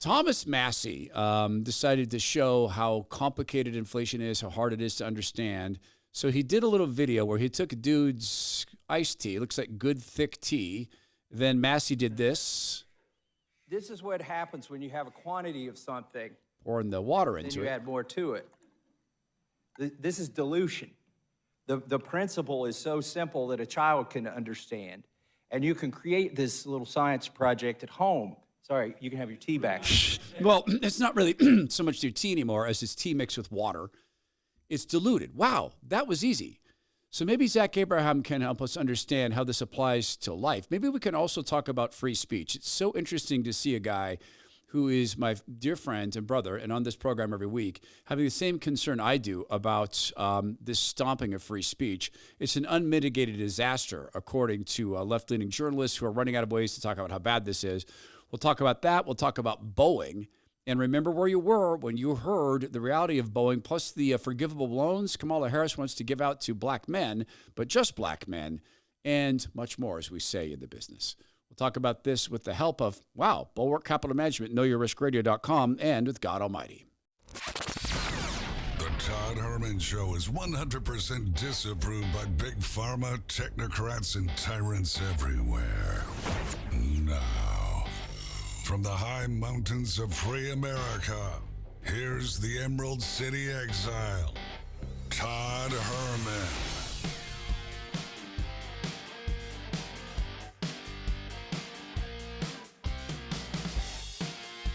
Thomas Massey decided to show how complicated inflation is, how hard it is to understand. So he did a little video where he took a dude's iced tea, it looks like good thick tea. Then Massey did this, This is what happens when you have a quantity of something, pouring the water then into you it. add more to it. This is dilution. The principle is so simple that a child can understand. And you can create this little science project at home. Sorry, you can have your tea back. Well, it's not really so much their tea anymore as it's tea mixed with water. It's diluted. Wow, that was easy. So maybe Zach Abraham can help us understand how this applies to life. Maybe we can also talk about free speech. It's so interesting to see a guy who is my dear friend and brother, and on this program every week, having the same concern I do about this stomping of free speech. It's an unmitigated disaster, according to left-leaning journalists who are running out of ways to talk about how bad this is. We'll talk about that. We'll talk about Boeing. And remember where you were when you heard the reality of Boeing, plus the forgivable loans Kamala Harris wants to give out to black men, but just black men, and much more, as we say in the business. We'll talk about this with the help of, Bulwark Capital Management, KnowYourRiskRadio.com, and with God Almighty. The Todd Herman Show is 100% disapproved by big pharma, technocrats, and tyrants everywhere. Now, from the high mountains of free America, here's the Emerald City exile, Todd Herman.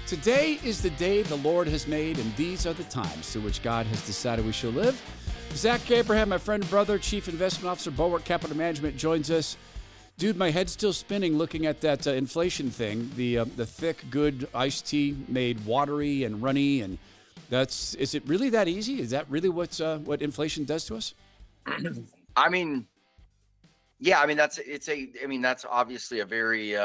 Today is the day the Lord has made, and these are the times through which God has decided we shall live. Zach Abraham, my friend and brother, Chief Investment Officer, Boeing Capital Management, joins us. Dude, my head's still spinning looking at that inflation thing, the thick, good iced tea made watery and runny, and is it really that easy? Is that really what inflation does to us? I mean, yeah, that's obviously a very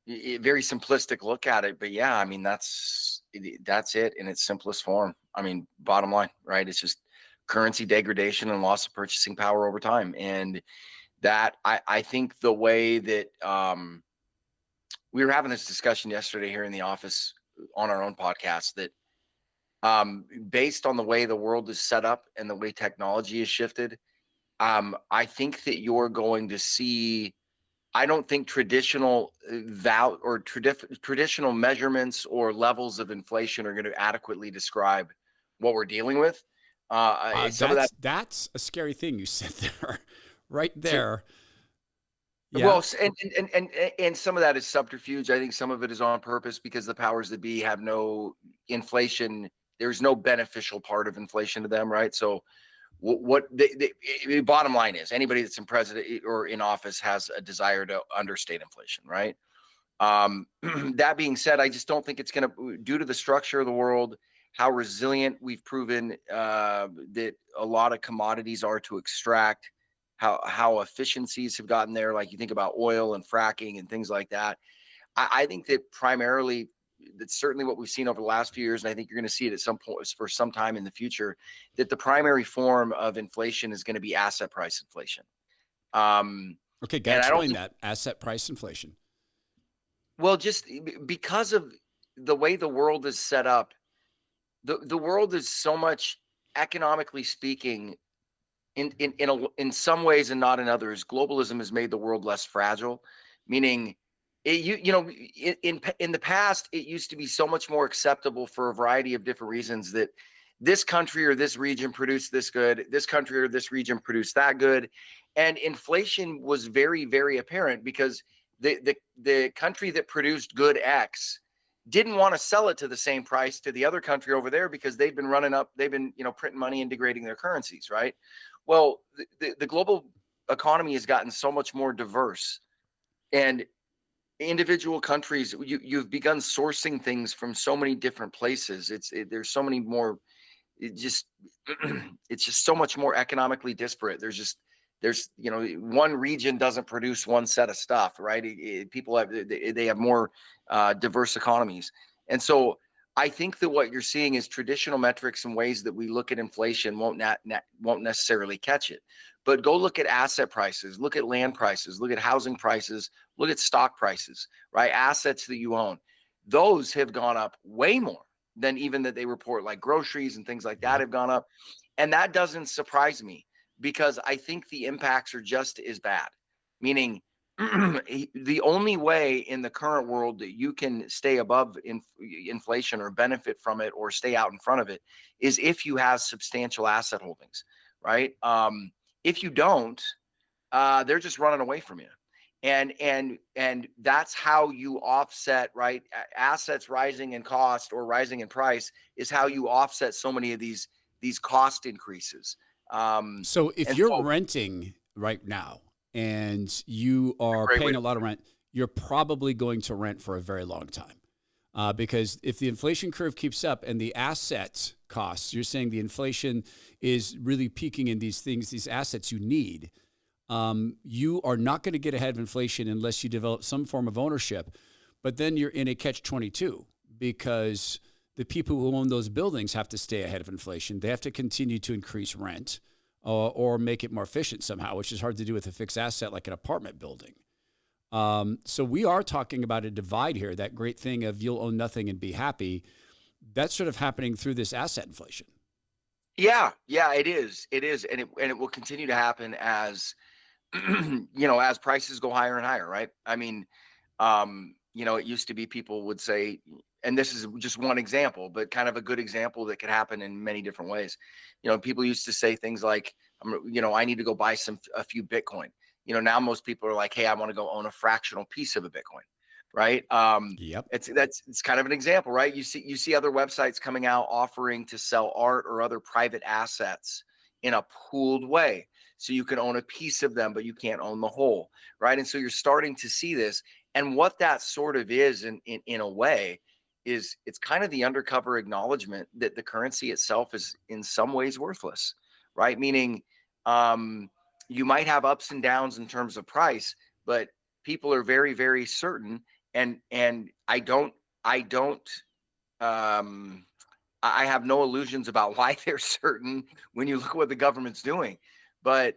very simplistic look at it, but yeah, I mean, that's it in its simplest form. I mean, bottom line, right? It's just currency degradation and loss of purchasing power over time. And that I think the way that we were having this discussion yesterday here in the office on our own podcast, that based on the way the world is set up and the way technology is shifted, I think that you're going to see, I don't think traditional traditional measurements or levels of inflation are going to adequately describe what we're dealing with. That's a scary thing you said there, right there. Yeah. Well, and some of that is subterfuge. I think some of it is on purpose because the powers that be have no inflation. There's no beneficial part of inflation to them, right? So what the bottom line is, anybody that's in president or in office has a desire to understate inflation, right? That being said, I just don't think it's going to, due to the structure of the world, how resilient we've proven that a lot of commodities are to extract, how efficiencies have gotten there. Like you think about oil and fracking and things like that. I think that primarily, that's certainly what we've seen over the last few years, and I think you're going to see it at some point for some time in the future, that the primary form of inflation is going to be asset price inflation. Okay, got to explain that, asset price inflation. Well, just because of the way the world is set up, the world is so much, economically speaking, in some ways and not in others, globalism has made the world less fragile, meaning in the past, it used to be so much more acceptable for a variety of different reasons that this country or this region produced this good, this country or this region produced that good. And inflation was very, very apparent because the country that produced good X didn't want to sell it to the same price to the other country over there because they've been printing money and degrading their currencies, right? Well, the global economy has gotten so much more diverse, and individual countries, you've begun sourcing things from so many different places. There's so many more, it's just so much more economically disparate. There's one region doesn't produce one set of stuff, right? People have more diverse economies. And so I think that what you're seeing is traditional metrics and ways that we look at inflation won't necessarily catch it. But go look at asset prices, look at land prices, look at housing prices, look at stock prices, right? Assets that you own. those have gone up way more than even that they report, like groceries and things like that have gone up. And that doesn't surprise me, because I think the impacts are just as bad. Meaning, the only way in the current world that you can stay above inflation or benefit from it or stay out in front of it is if you have substantial asset holdings, right? If you don't, they're just running away from you. And that's how you offset, right? Assets rising in cost or rising in price is how you offset so many of these cost increases. So if you're renting right now and you are paying a lot of rent, you're probably going to rent for a very long time. Because if the inflation curve keeps up and the asset costs, you're saying the inflation is really peaking in these things, these assets you need, you are not going to get ahead of inflation unless you develop some form of ownership. But then you're in a catch-22 because the people who own those buildings have to stay ahead of inflation. They have to continue to increase rent or make it more efficient somehow, which is hard to do with a fixed asset like an apartment building. So we are talking about a divide here, that great thing of you'll own nothing and be happy. That's sort of happening through this asset inflation. Yeah, it is. It is. And it will continue to happen as, as prices go higher and higher, right? I mean, it used to be people would say, and this is just one example, but kind of a good example that could happen in many different ways. People used to say things like, I need to go buy a few Bitcoin. Now most people are like, hey, I want to go own a fractional piece of a Bitcoin, right? Yep. It's kind of an example, right? You see other websites coming out offering to sell art or other private assets in a pooled way. So you can own a piece of them, but you can't own the whole, right? And so you're starting to see this. And what that sort of is in a way is it's kind of the undercover acknowledgement that the currency itself is in some ways worthless, right? Meaning you might have ups and downs in terms of price, but people are very, very certain. And I have no illusions about why they're certain when you look at what the government's doing, but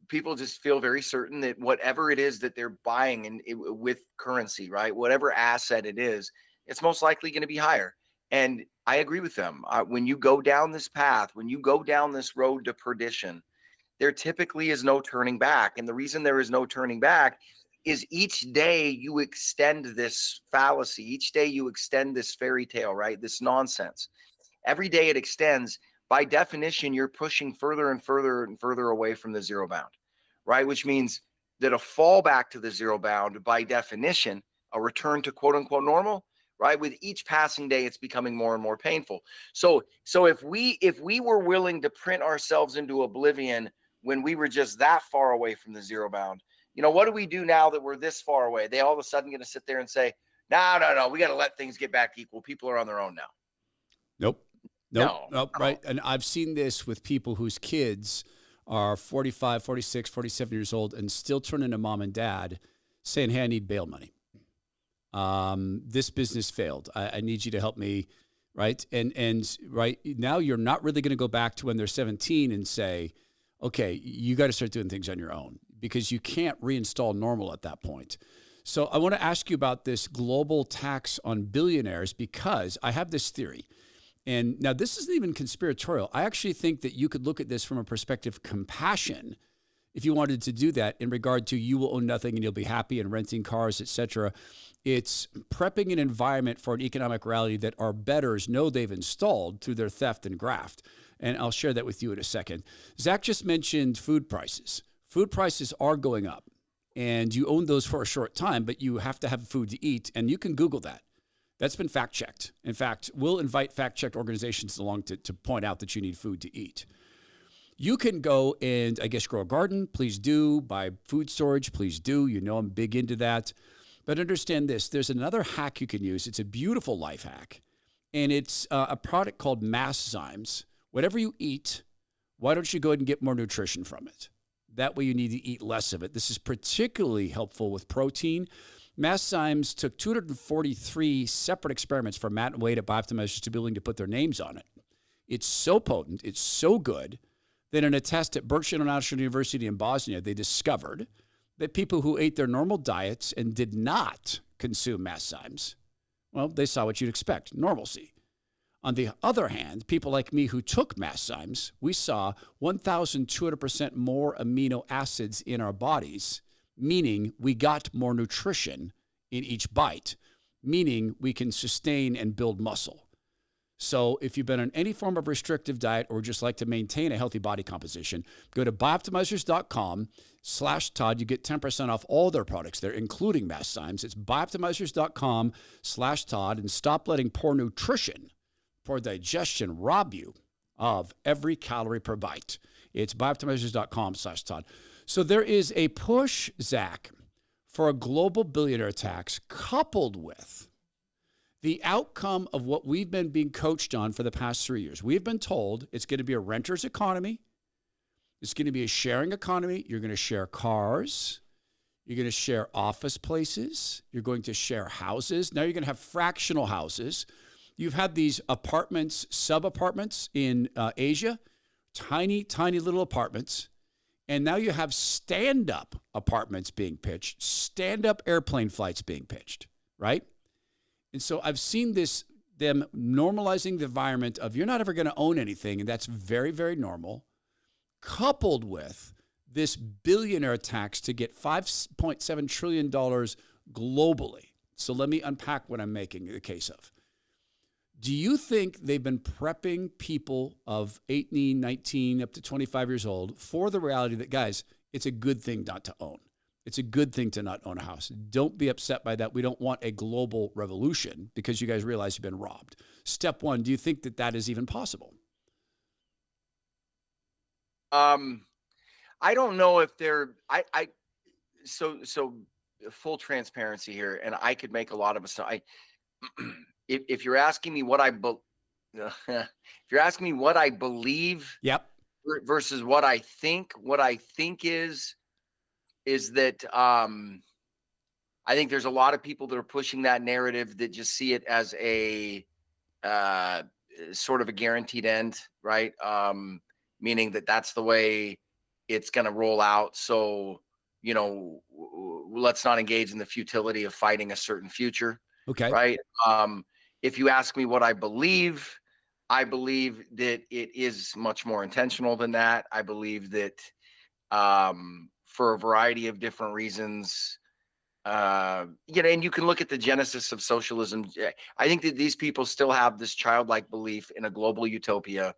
people just feel very certain that whatever it is that they're buying with currency, right? Whatever asset it is, it's most likely going to be higher. And I agree with them. When you go down this path, when you go down this road to perdition, there typically is no turning back. And the reason there is no turning back is each day you extend this fallacy, each day you extend this fairy tale, right? This nonsense. Every day it extends. By definition, you're pushing further and further and further away from the zero bound, right? Which means that a fall back to the zero bound, by definition, a return to quote unquote normal, right? With each passing day, it's becoming more and more painful. So if we were willing to print ourselves into oblivion when we were just that far away from the zero bound, what do we do now that we're this far away? They all of a sudden going to sit there and say, no, we got to let things get back equal. People are on their own now. Nope. Right. And I've seen this with people whose kids are 45, 46, 47 years old and still turning to mom and dad saying, hey, I need bail money. This business failed. I need you to help me. Right. And right now you're not really going to go back to when they're 17 and say, okay, you got to start doing things on your own, because you can't reinstall normal at that point. So I want to ask you about this global tax on billionaires, because I have this theory. And now this isn't even conspiratorial. I actually think that you could look at this from a perspective of compassion if you wanted to do that in regard to you will own nothing and you'll be happy and renting cars, etc. It's prepping an environment for an economic reality that our betters know they've installed through their theft and graft. And I'll share that with you in a second. Zach just mentioned food prices. Food prices are going up, and you own those for a short time, but you have to have food to eat, and you can Google that. That's been fact-checked. In fact, we'll invite fact-checked organizations along to point out that you need food to eat. You can go and, I guess, grow a garden. Please do. Buy food storage. Please do. I'm big into that. But understand this. There's another hack you can use. It's a beautiful life hack, and it's a product called Massey. Whatever you eat, why don't you go ahead and get more nutrition from it? That way you need to eat less of it. This is particularly helpful with protein. Massey took 243 separate experiments from Matt and Wade at Biooptimizers to be willing to put their names on it. It's so potent, it's so good, that in a test at Berkshire International University in Bosnia, they discovered that people who ate their normal diets and did not consume Massey, Well, they saw what you'd expect, normalcy. On the other hand, people like me who took Masszymes, we saw 1,200% more amino acids in our bodies, meaning we got more nutrition in each bite, meaning we can sustain and build muscle. So if you've been on any form of restrictive diet or just like to maintain a healthy body composition, go to bioptimizers.com/Todd. You get 10% off all their products there, including Masszymes. It's bioptimizers.com/Todd, and stop letting poor nutrition, poor digestion rob you of every calorie per bite. It's bioptimizers.com/Todd. So there is a push, Zach, for a global billionaire tax coupled with the outcome of what we've been being coached on for the past 3 years. We've been told it's going to be a renter's economy. It's going to be a sharing economy. You're going to share cars. You're going to share office places. You're going to share houses. Now you're going to have fractional houses. You've had these apartments, sub-apartments in Asia, tiny, tiny little apartments. And now you have stand-up apartments being pitched, stand-up airplane flights being pitched, right? And so I've seen them normalizing the environment of you're not ever going to own anything, and that's very, very normal, coupled with this billionaire tax to get $5.7 trillion globally. So let me unpack what I'm making the case of. Do you think they've been prepping people of 18, 19, up to 25 years old for the reality that, guys, it's a good thing not to own? It's a good thing to not own a house. Don't be upset by that. We don't want a global revolution because you guys realize you've been robbed. Step one, do you think that that is even possible? I don't know if they're, so full transparency here, and I could make a lot of mistakes. If you're asking me what if you're asking me what I believe, yep, versus what I think is that I think there's a lot of people that are pushing that narrative that just see it as a sort of a guaranteed end, right? Meaning that that's the way it's going to roll out. So, let's not engage in the futility of fighting a certain future. Okay. Right. If you ask me what I believe that it is much more intentional than that. I believe that for a variety of different reasons, and you can look at the genesis of socialism. I think that these people still have this childlike belief in a global utopia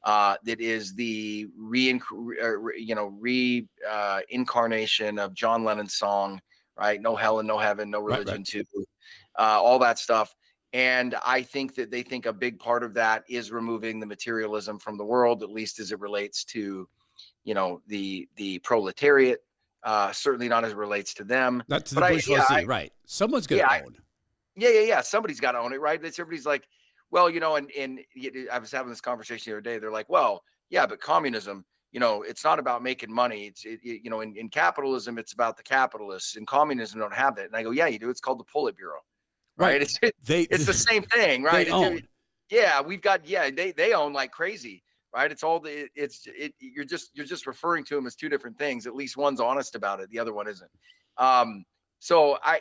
that is the reincarnation of John Lennon's song, right? No hell and no heaven, no religion too, all that stuff. And I think that they think a big part of that is removing the materialism from the world, at least as it relates to, the proletariat. Certainly not as it relates to them. Not to the bourgeoisie, right? Someone's going to own. Yeah. Somebody's got to own it, right? Everybody's like, well, and I was having this conversation the other day. They're like, well, yeah, but communism, it's not about making money. In capitalism, it's about the capitalists. In communism, don't have that. And I go, yeah, you do. It's called the Politburo, right? It's the same thing, right? They own. Yeah, we've got, they own like crazy, right? It's all you're just referring to them as two different things. At least one's honest about it. The other one isn't. So I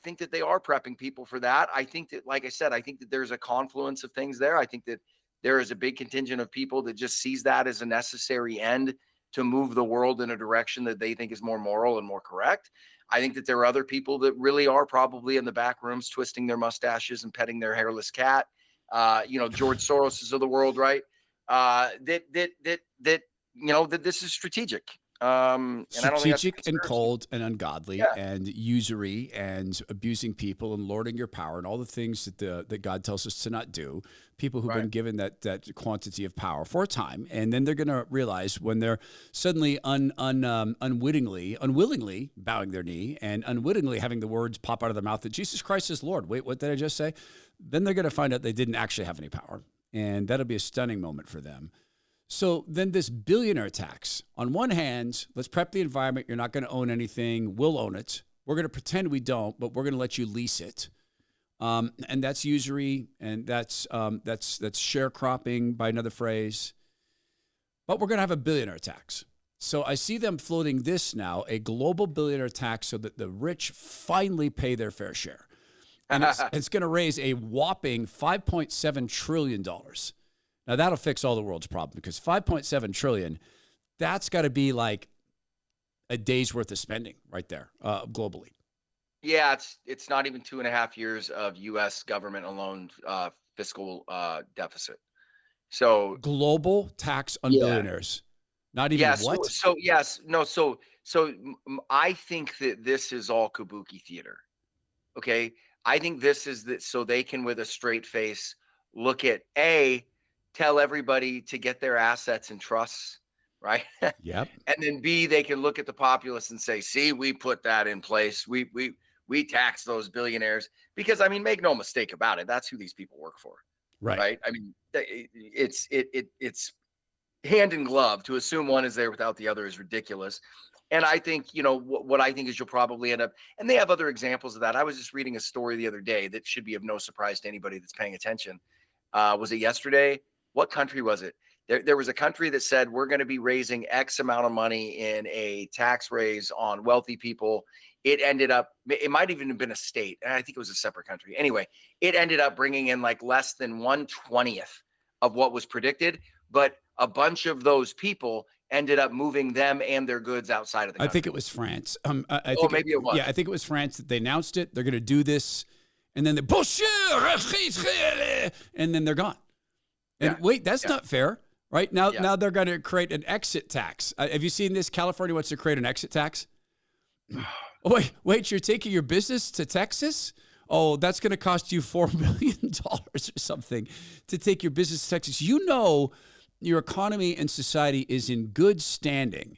think that they are prepping people for that. I think that, like I said, I think that there's a confluence of things there. I think that there is a big contingent of people that just sees that as a necessary end to move the world in a direction that they think is more moral and more correct. I think that there are other people that really are probably in the back rooms twisting their mustaches and petting their hairless cat. George Soroses of the world, right? That this is strategic. Strategic and cold and ungodly and usury and abusing people and lording your power and all the things that God tells us to not do. People who've been given that quantity of power for a time, and then they're going to realize when they're suddenly unwillingly bowing their knee and unwittingly having the words pop out of their mouth that Jesus Christ is Lord. Wait, what did I just say? Then they're going to find out they didn't actually have any power, and that'll be a stunning moment for them. So then this billionaire tax, on one hand, let's prep the environment. You're not going to own anything. We'll own it. We're going to pretend we don't, but we're going to let you lease it. And that's usury, and that's sharecropping by another phrase. But we're going to have a billionaire tax. So I see them floating this now, a global billionaire tax so that the rich finally pay their fair share. And it's going to raise a whopping $5.7 trillion. Now, that'll fix all the world's problems because $5.7 trillion, that's got to be like a day's worth of spending right there globally. Yeah, it's not even 2.5 years of U.S. government alone fiscal deficit. So global tax on billionaires. Not even what? So I think that this is all kabuki theater. Okay. I think this is that so they can, with a straight face, look at tell everybody to get their assets and trusts, right? Yep. And then B, they can look at the populace and say, see, we put that in place. We tax those billionaires because, I mean, make no mistake about it. That's who these people work for. Right. I mean, it's hand in glove. To assume one is there without the other is ridiculous. And I think, what I think is you'll probably end up, and they have other examples of that. I was just reading a story the other day that should be of no surprise to anybody that's paying attention. Was it yesterday? What country was it? There was a country that said, we're going to be raising X amount of money in a tax raise on wealthy people. It ended up, it might even have been a state. And I think it was a separate country. Anyway, it ended up bringing in like less than 1/20th of what was predicted. But a bunch of those people ended up moving them and their goods outside of the country. I think it was France. I think maybe it was. Yeah, I think it was France that they announced it. They're going to do this. And then and then they're gone. And wait, that's not fair. Right now they're going to create an exit tax. Have you seen this? California wants to create an exit tax. Wait, you're taking your business to Texas? Oh, that's going to cost you $4 million or something to take your business to Texas. Your economy and society is in good standing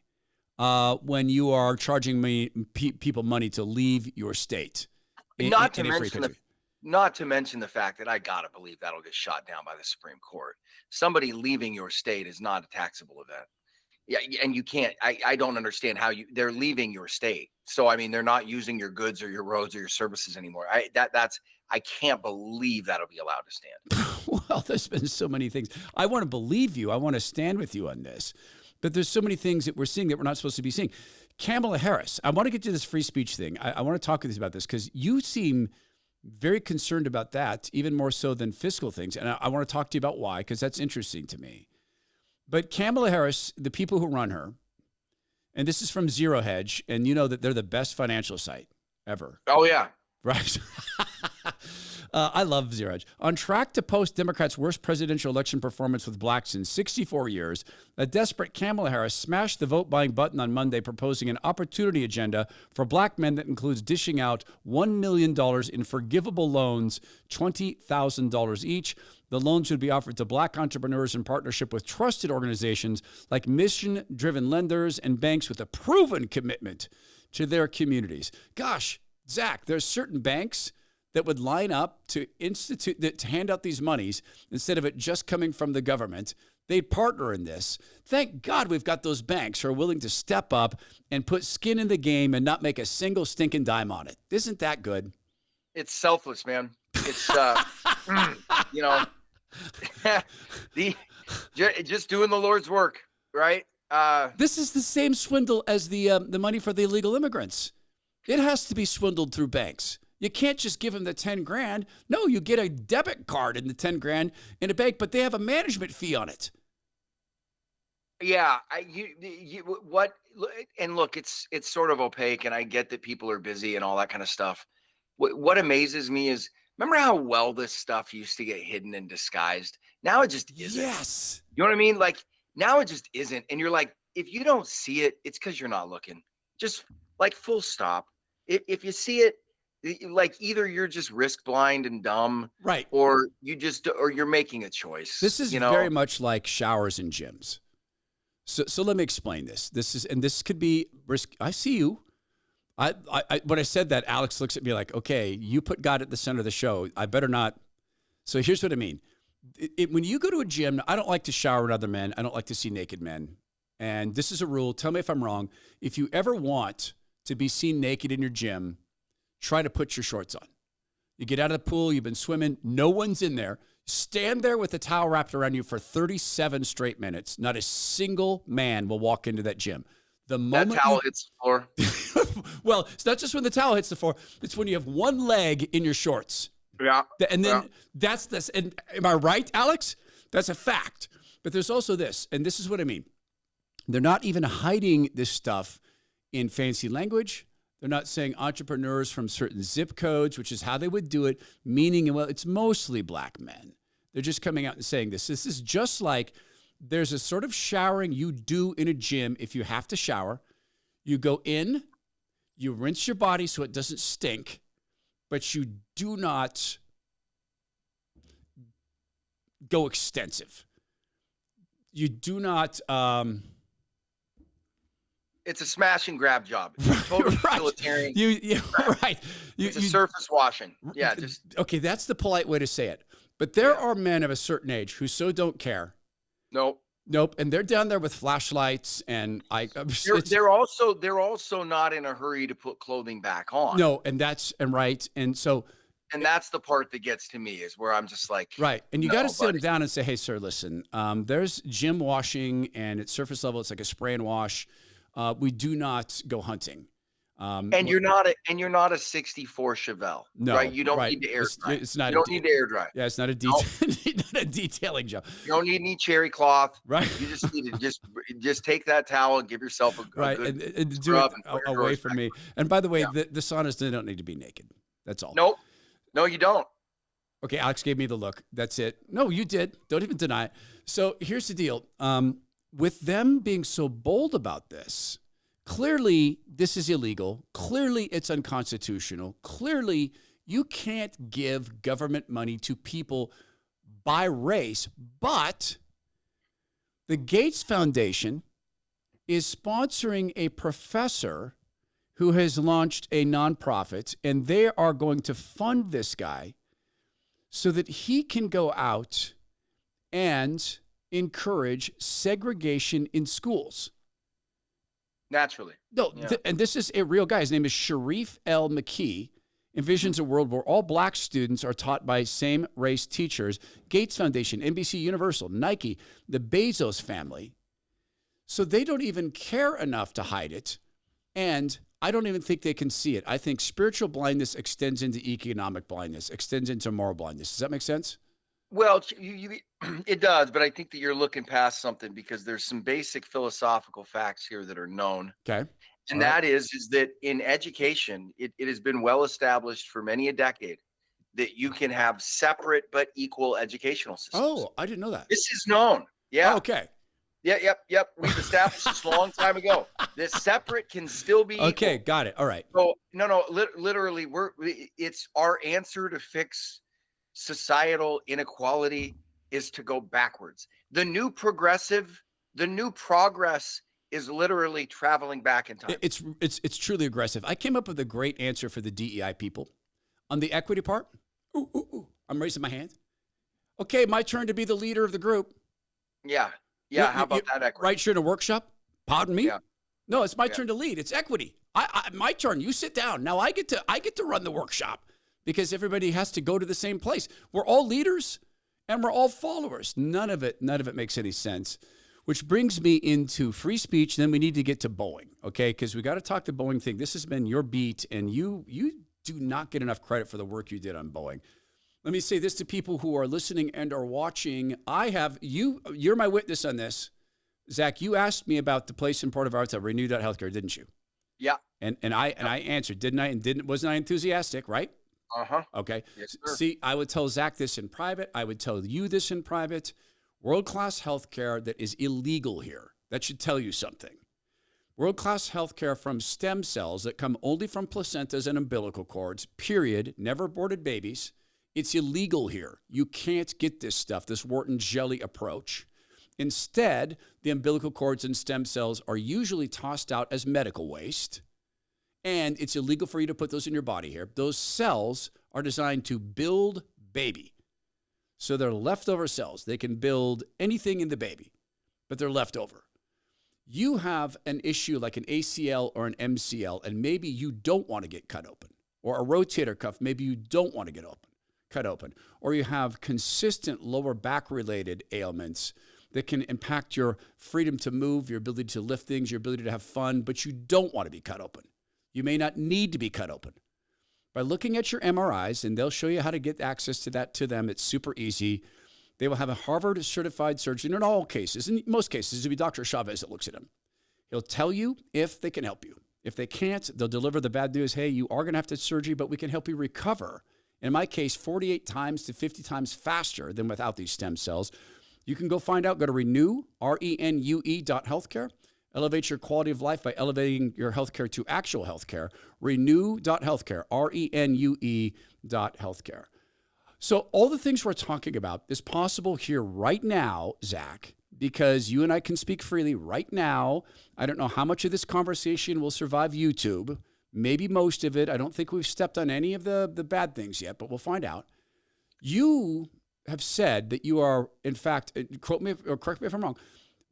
when you are charging people money to leave your state. Not to mention the fact that I got to believe that'll get shot down by the Supreme Court. Somebody leaving your state is not a taxable event. Yeah, and you can't. I don't understand how they're leaving your state. So I mean, they're not using your goods or your roads or your services anymore. I can't believe that'll be allowed to stand. Well, there's been so many things. I want to believe you. I want to stand with you on this. But there's so many things that we're seeing that we're not supposed to be seeing. Kamala Harris. I want to get to this free speech thing. I want to talk with you about this because you seem very concerned about that, even more so than fiscal things. And I want to talk to you about why, because that's interesting to me. But Kamala Harris, the people who run her, and this is from Zero Hedge, and you know that they're the best financial site ever. Oh, yeah. Right. I love Zero Hedge. On track to post Democrats' worst presidential election performance with blacks in 64 years, a desperate Kamala Harris smashed the vote-buying button on Monday, proposing an opportunity agenda for black men that includes dishing out $1 million in forgivable loans, $20,000 each. The loans would be offered to black entrepreneurs in partnership with trusted organizations like mission-driven lenders and banks with a proven commitment to their communities. Gosh, Zach, there's certain banks that would line up to hand out these monies instead of it just coming from the government. They'd partner in this. Thank God we've got those banks who are willing to step up and put skin in the game and not make a single stinking dime on it. Isn't that good? It's selfless, man. It's, just doing the Lord's work, right? This is the same swindle as the money for the illegal immigrants. It has to be swindled through banks. You can't just give them the 10 grand. No, you get a debit card in the 10 grand in a bank, but they have a management fee on it. Yeah, and look, it's sort of opaque, and I get that people are busy and all that kind of stuff. What amazes me is, remember how well this stuff used to get hidden and disguised? Now it just isn't. Yes. You know what I mean? Like, now it just isn't. And you're like, if you don't see it, it's because you're not looking. Just like full stop. If you see it, like either you're just risk blind and dumb, right? Or you're making a choice. This is very much like showers and gyms. So let me explain this. This could be risk. I see you. I when I said that, Alex looks at me like, okay, you put God at the center of the show. I better not. So here's what I mean. When you go to a gym, I don't like to shower with other men. I don't like to see naked men. And this is a rule. Tell me if I'm wrong. If you ever want to be seen naked in your gym, try to put your shorts on. You get out of the pool, you've been swimming, no one's in there. Stand there with a towel wrapped around you for 37 straight minutes. Not a single man will walk into that gym. The That moment towel hits the floor. well, it's not just when the towel hits the floor. It's when you have one leg in your shorts. Yeah. And then yeah. that's this. And am I right, Alex? That's a fact. But there's also this, and this is what I mean. They're not even hiding this stuff in fancy language. They're not saying entrepreneurs from certain zip codes, which is how they would do it, meaning, well, it's mostly black men. They're just coming out and saying this. This is just like there's a sort of showering you do in a gym if you have to shower. You go in, you rinse your body so it doesn't stink, but you do not go extensive. You do not... It's a smash and grab job. It's totally utilitarian. Right. It's a surface washing. Yeah, just okay. That's the polite way to say it. But there are men of a certain age who so don't care. Nope. And they're down there with flashlights, and they're also not in a hurry to put clothing back on. No, and that's right. And so. And that's the part that gets to me, is where I'm just like, right. And you got to sit them down and say, hey, sir, listen, there's gym washing, and at surface level, it's like a spray and wash. We do not go hunting. And you're not a 64 Chevelle, no, right? You don't need to air dry. It's not. You don't need to air dry. Yeah, it's not a not a detailing job. You don't need any cherry cloth. Right. You just need to just take that towel and give yourself a good and do it away from me. And by the way, the saunas don't need to be naked. That's all. Nope. No, you don't. Okay, Alex gave me the look. That's it. No, you did. Don't even deny it. So here's the deal. With them being so bold about this, clearly this is illegal. Clearly it's unconstitutional. Clearly you can't give government money to people by race. But the Gates Foundation is sponsoring a professor who has launched a nonprofit, and they are going to fund this guy so that he can go out and encourage segregation in schools. Naturally. No, and this is a real guy. His name is Sharif L. McKee. Envisions a world where all black students are taught by same-race teachers. Gates Foundation, NBC Universal, Nike, the Bezos family. So they don't even care enough to hide it. And I don't even think they can see it. I think spiritual blindness extends into economic blindness, extends into moral blindness. Does that make sense? Well, it does, but I think that you're looking past something, because there's some basic philosophical facts here that are known. Okay. And that is that in education, it has been well established for many a decade that you can have separate but equal educational systems. Oh, I didn't know that. This is known. Yeah. Oh, okay. Yeah, yep. We've established this a long time ago. This separate can still be okay, equal. got it. All right. So literally, it's our answer to fix societal inequality is to go backwards. The new progress is literally traveling back in time. It's truly aggressive. I came up with a great answer for the DEI people. On the equity part, I'm raising my hand. Okay, my turn to be the leader of the group. Yeah. How about that equity? Right, you're in a workshop. Pardon me? Yeah. No, it's my turn to lead. It's equity. My turn. You sit down. Now I get to run the workshop, because everybody has to go to the same place. We're all leaders and we're all followers. None of it makes any sense. Which brings me into free speech. Then we need to get to Boeing, okay? Because we got to talk the Boeing thing. This has been your beat, and you do not get enough credit for the work you did on Boeing. Let me say this to people who are listening and are watching. You're my witness on this. Zach, you asked me about the place in Port of Arts at Renew.Healthcare, didn't you? Yeah. And I answered, didn't I? Wasn't I enthusiastic, right? Uh-huh. Okay. Yes, sir. See, I would tell Zach this in private. I would tell you this in private. World-class healthcare that is illegal here. That should tell you something. World-class healthcare from stem cells that come only from placentas and umbilical cords, period, never aborted babies. It's illegal here. You can't get this stuff, this Wharton jelly approach. Instead, the umbilical cords and stem cells are usually tossed out as medical waste, and it's illegal for you to put those in your body here. Those cells are designed to build baby. So they're leftover cells. They can build anything in the baby, but they're leftover. You have an issue like an ACL or an MCL, and maybe you don't want to get cut open, or a rotator cuff, maybe you don't want to get cut open, or you have consistent lower back related ailments that can impact your freedom to move, your ability to lift things, your ability to have fun, but you don't want to be cut open. You may not need to be cut open. By looking at your MRIs, and they'll show you how to get access to that to them. It's super easy. They will have a Harvard-certified surgeon in all cases. In most cases, it'll be Dr. Chavez that looks at them. He'll tell you if they can help you. If they can't, they'll deliver the bad news. Hey, you are going to have to surgery, but we can help you recover. In my case, 48 times to 50 times faster than without these stem cells. You can go find out. Go to Renew, RENUE.healthcare. Elevate your quality of life by elevating your healthcare to actual healthcare. Renew.healthcare, RENUE.healthcare. So all the things we're talking about is possible here right now, Zach, because you and I can speak freely right now. I don't know how much of this conversation will survive YouTube. Maybe most of it. I don't think we've stepped on any of the bad things yet, but we'll find out. You have said that you are, in fact, quote me or correct me if I'm wrong,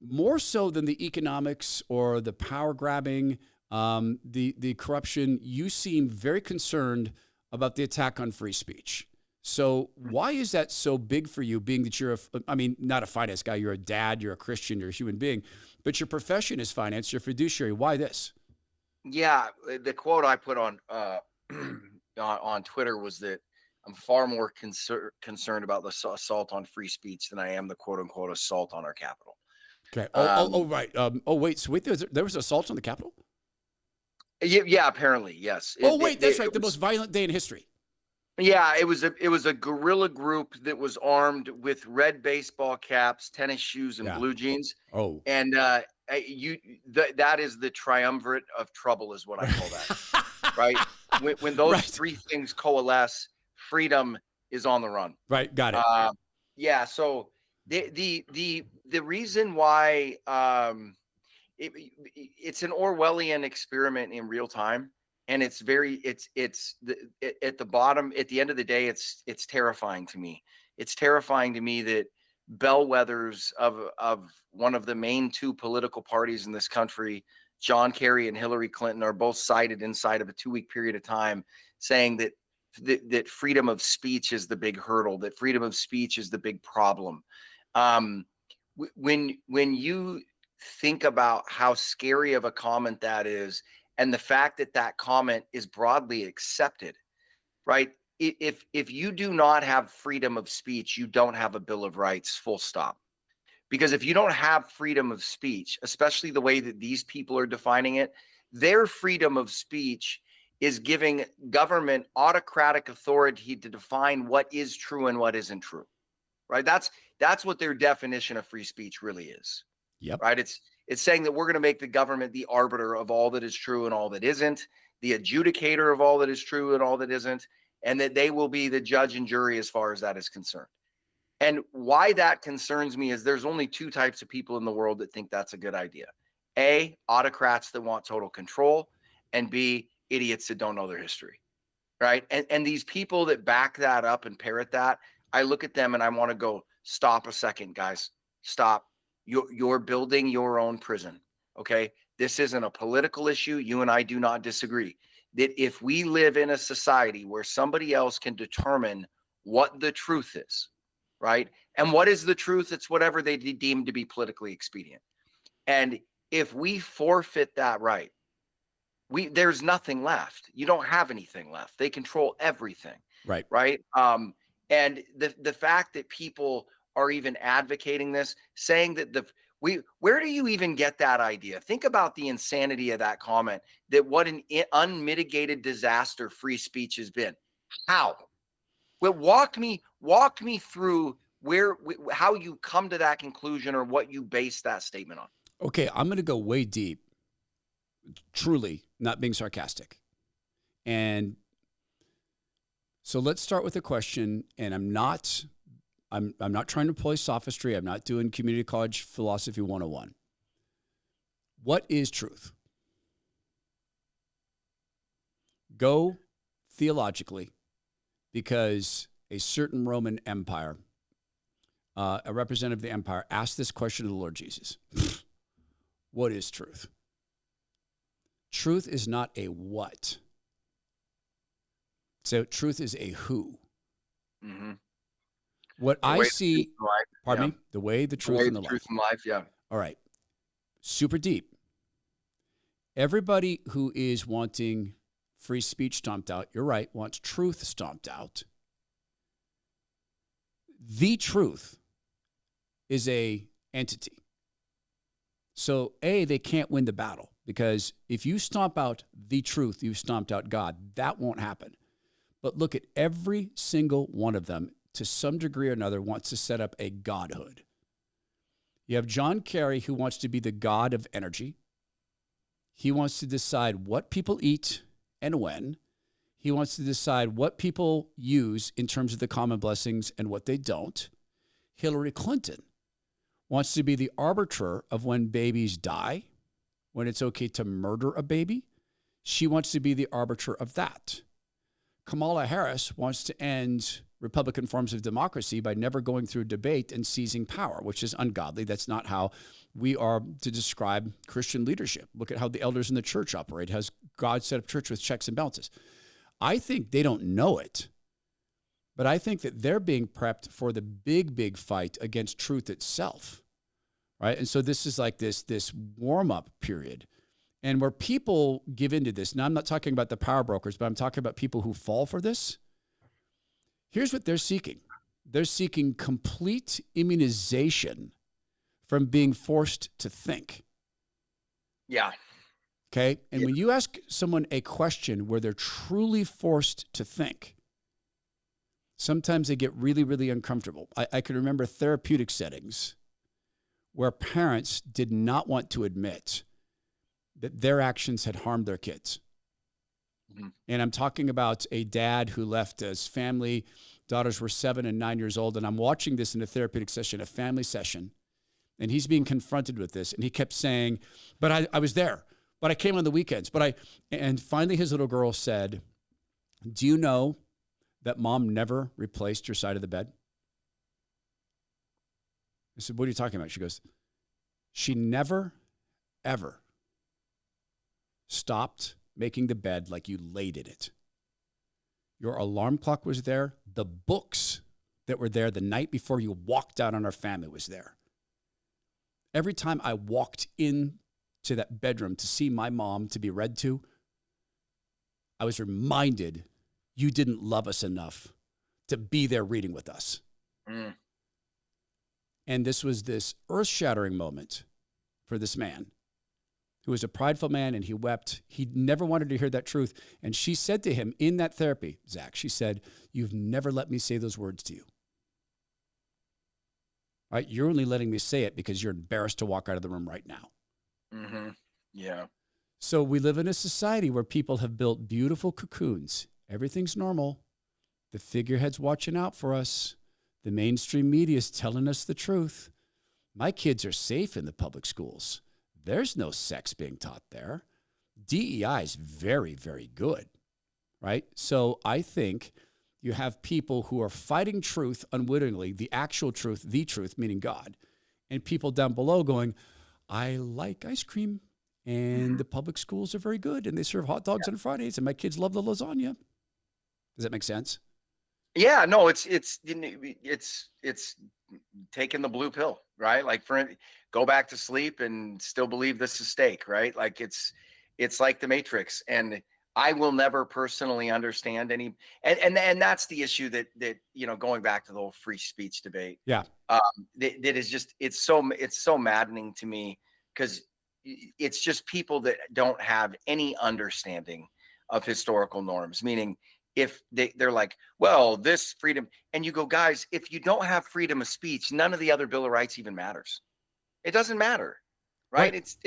more so than the economics or the power grabbing, the corruption, you seem very concerned about the attack on free speech. So why is that so big for you, being that you're, not a finance guy, you're a dad, you're a Christian, you're a human being, but your profession is finance, you're fiduciary. Why this? Yeah, the quote I put on on Twitter was that I'm far more concerned about the assault on free speech than I am the quote unquote assault on our Capitol. Okay. Right. Wait, there was assault on the Capitol? Yeah, apparently, yes. That's right. The most violent day in history. Yeah, it was a guerrilla group that was armed with red baseball caps, tennis shoes, and blue jeans. Oh, and that is the triumvirate of trouble, is what I call that. Right? When those three things coalesce, freedom is on the run. Right. Got it. Yeah. So the reason why it's an Orwellian experiment in real time. And it's at the bottom, at the end of the day, it's terrifying to me. It's terrifying to me that bellwethers of one of the main two political parties in this country, John Kerry and Hillary Clinton, are both cited inside of a 2-week period of time saying that freedom of speech is the big hurdle, that freedom of speech is the big problem. When you think about how scary of a comment that is, and the fact that that comment is broadly accepted, right? If you do not have freedom of speech, you don't have a Bill of Rights, full stop. Because if you don't have freedom of speech, especially the way that these people are defining it, their freedom of speech is giving government autocratic authority to define what is true and what isn't true, right? That's what their definition of free speech really is. Yep. Right? It's saying that we're going to make the government the arbiter of all that is true and all that isn't, the adjudicator of all that is true and all that isn't, and that they will be the judge and jury as far as that is concerned. And why that concerns me is there's only two types of people in the world that think that's a good idea. A, autocrats that want total control, and B, idiots that don't know their history. Right? And these people that back that up and parrot that, I look at them and I want to go, stop a second, guys. Stop. You're building your own prison, okay? This isn't a political issue. You and I do not disagree. That if we live in a society where somebody else can determine what the truth is, right? And what is the truth? It's whatever they deem to be politically expedient. And if we forfeit that right, there's nothing left. You don't have anything left. They control everything. Right. Right. And the fact that people are even advocating this, saying that where do you even get that idea? Think about the insanity of that comment, that what an unmitigated disaster free speech has been. How? Well, walk me through how you come to that conclusion or what you base that statement on. Okay, I'm going to go way deep, truly, not being sarcastic. And so let's start with a question, and I'm not trying to employ sophistry. I'm not doing community college philosophy 101. What is truth? Go theologically, because a certain Roman Empire, a representative of the empire, asked this question of the Lord Jesus. What is truth? Truth is not a what. So truth is a who. Mm-hmm. What The I way, the truth, see, and life. pardon Yeah. me, the way, the The truth, way, and the the truth, life. and life. Yeah. All right. Super deep. Everybody who is wanting free speech stomped out, you're right, wants truth stomped out. The truth is a entity. So, A, they can't win the battle because if you stomp out the truth, you've stomped out God. That won't happen. But look at every single one of them, to some degree or another, wants to set up a godhood. You have John Kerry, who wants to be the god of energy. He wants to decide what people eat and when. He wants to decide what people use in terms of the common blessings and what they don't. Hillary Clinton wants to be the arbiter of when babies die, when it's okay to murder a baby. She wants to be the arbiter of that. Kamala Harris wants to end Republican forms of democracy by never going through debate and seizing power, which is ungodly. That's not how we are to describe Christian leadership. Look at how the elders in the church operate. Has God set up church with checks and balances? I think they don't know it, but I think that they're being prepped for the big, big fight against truth itself, right? And so this is like this warm-up period. And where people give into this, now I'm not talking about the power brokers, but I'm talking about people who fall for this. Here's what they're seeking. They're seeking complete immunization from being forced to think. Yeah. Okay? And when you ask someone a question where they're truly forced to think, sometimes they get really, really uncomfortable. I can remember therapeutic settings where parents did not want to admit that their actions had harmed their kids. Mm-hmm. And I'm talking about a dad who left his family. Daughters were 7 and 9 years old. And I'm watching this in a therapeutic session, a family session. And he's being confronted with this. And he kept saying, but I was there. But I came on the weekends. And finally his little girl said, do you know that mom never replaced your side of the bed? I said, what are you talking about? She goes, she never, ever stopped making the bed like you laid in it. Your alarm clock was there. The books that were there the night before you walked out on our family was there. Every time I walked into that bedroom to see my mom to be read to, I was reminded you didn't love us enough to be there reading with us. Mm. And this was this earth-shattering moment for this man who was a prideful man, and he wept. He never wanted to hear that truth. And she said to him in that therapy, Zach, she said, you've never let me say those words to you. All right, you're only letting me say it because you're embarrassed to walk out of the room right now. Mm-hmm. Yeah. So we live in a society where people have built beautiful cocoons. Everything's normal. The figurehead's watching out for us. The mainstream media is telling us the truth. My kids are safe in the public schools. There's no sex being taught there. DEI is very, very good, right? So I think you have people who are fighting truth unwittingly, the actual truth, the truth, meaning God, and people down below going, I like ice cream, and the public schools are very good, and they serve hot dogs on Fridays, and my kids love the lasagna. Does that make sense? Yeah, no, it's taking the blue pill, right? Like go back to sleep and still believe this is steak, right? Like it's like the Matrix, and I will never personally understand any, and that's the issue that going back to the whole free speech debate. Yeah, that is just it's so maddening to me because it's just people that don't have any understanding of historical norms, meaning if they're like, well, this freedom, and you go, guys, if you don't have freedom of speech, none of the other Bill of Rights even matters. It doesn't matter, right? It's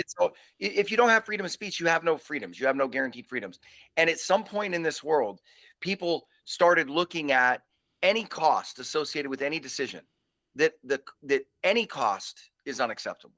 if you don't have freedom of speech, you have no freedoms. You have no guaranteed freedoms. And at some point in this world, people started looking at any cost associated with any decision, that any cost is unacceptable,